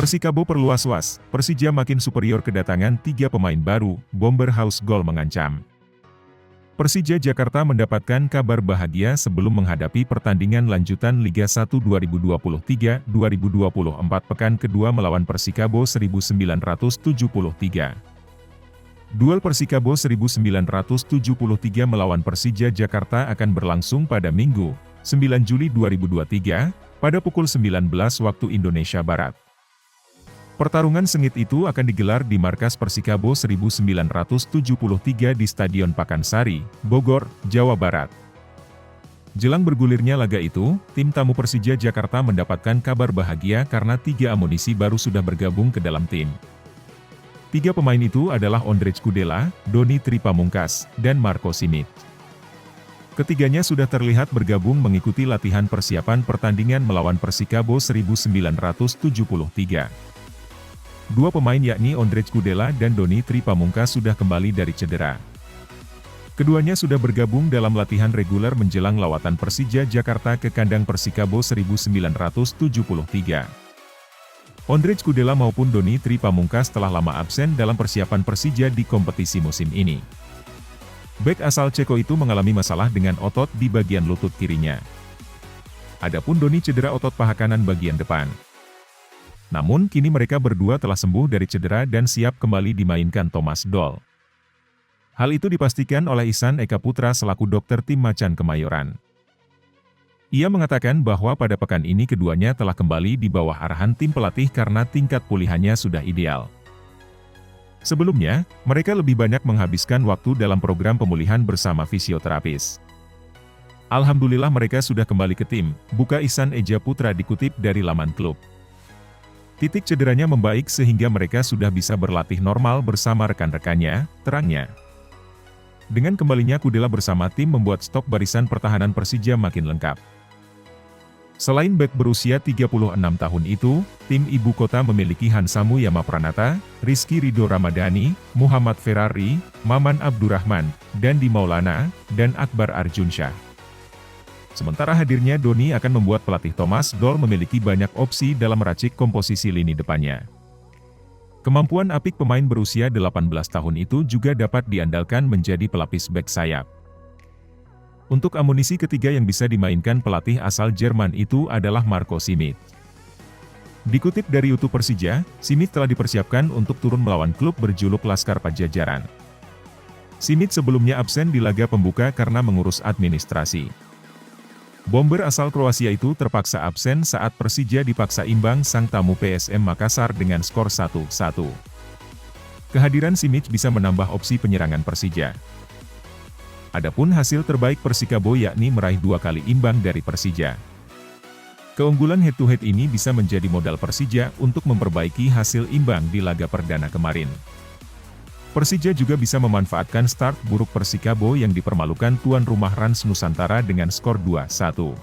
Persikabo perluas was, Persija makin superior kedatangan 3 pemain baru, Bomber House Gol mengancam. Persija Jakarta mendapatkan kabar bahagia sebelum menghadapi pertandingan lanjutan Liga 1 2023-2024 pekan kedua melawan Persikabo 1973. Duel Persikabo 1973 melawan Persija Jakarta akan berlangsung pada Minggu, 9 Juli 2023, pada pukul 19 waktu Indonesia Barat. Pertarungan sengit itu akan digelar di markas Persikabo 1973 di Stadion Pakansari, Bogor, Jawa Barat. Jelang bergulirnya laga itu, tim tamu Persija Jakarta mendapatkan kabar bahagia karena 3 amunisi baru sudah bergabung ke dalam tim. 3 pemain itu adalah Ondrej Kudela, Doni Tripamungkas, dan Marco Simic. Ketiganya sudah terlihat bergabung mengikuti latihan persiapan pertandingan melawan Persikabo 1973. 2 pemain yakni Ondrej Kudela dan Doni Tripamungkas sudah kembali dari cedera. Keduanya sudah bergabung dalam latihan reguler menjelang lawatan Persija Jakarta ke kandang Persikabo 1973. Ondrej Kudela maupun Doni Tripamungkas telah lama absen dalam persiapan Persija di kompetisi musim ini. Bek asal Ceko itu mengalami masalah dengan otot di bagian lutut kirinya. Adapun Doni cedera otot paha kanan bagian depan. Namun kini mereka berdua telah sembuh dari cedera dan siap kembali dimainkan Thomas Doll. Hal itu dipastikan oleh Ihsan Eka Putra selaku dokter tim Macan Kemayoran. Ia mengatakan bahwa pada pekan ini keduanya telah kembali di bawah arahan tim pelatih karena tingkat pulihannya sudah ideal. Sebelumnya, mereka lebih banyak menghabiskan waktu dalam program pemulihan bersama fisioterapis. Alhamdulillah mereka sudah kembali ke tim, buka Ihsan Eja Putra dikutip dari laman klub. Titik cederanya membaik sehingga mereka sudah bisa berlatih normal bersama rekan-rekannya, terangnya. Dengan kembalinya Kudela bersama tim membuat stok barisan pertahanan Persija makin lengkap. Selain bek berusia 36 tahun itu, tim ibu kota memiliki Hansamu Yama Pranata, Rizky Ridho Ramadhani, Muhammad Ferrari, Maman Abdurrahman, Dandi Maulana, dan Akbar Arjunsyah. Sementara hadirnya Doni akan membuat pelatih Thomas Doll memiliki banyak opsi dalam meracik komposisi lini depannya. Kemampuan apik pemain berusia 18 tahun itu juga dapat diandalkan menjadi pelapis bek sayap. Untuk amunisi ketiga yang bisa dimainkan pelatih asal Jerman itu adalah Marco Simic. Dikutip dari YouTube Persija, Simic telah dipersiapkan untuk turun melawan klub berjuluk Laskar Pajajaran. Simic sebelumnya absen di laga pembuka karena mengurus administrasi. Bomber asal Kroasia itu terpaksa absen saat Persija dipaksa imbang sang tamu PSM Makassar dengan skor 1-1. Kehadiran Simic bisa menambah opsi penyerangan Persija. Adapun hasil terbaik Persikabo yakni meraih 2 kali imbang dari Persija. Keunggulan head-to-head ini bisa menjadi modal Persija untuk memperbaiki hasil imbang di laga perdana kemarin. Persija juga bisa memanfaatkan start buruk Persikabo yang dipermalukan tuan rumah Rans Nusantara dengan skor 2-1.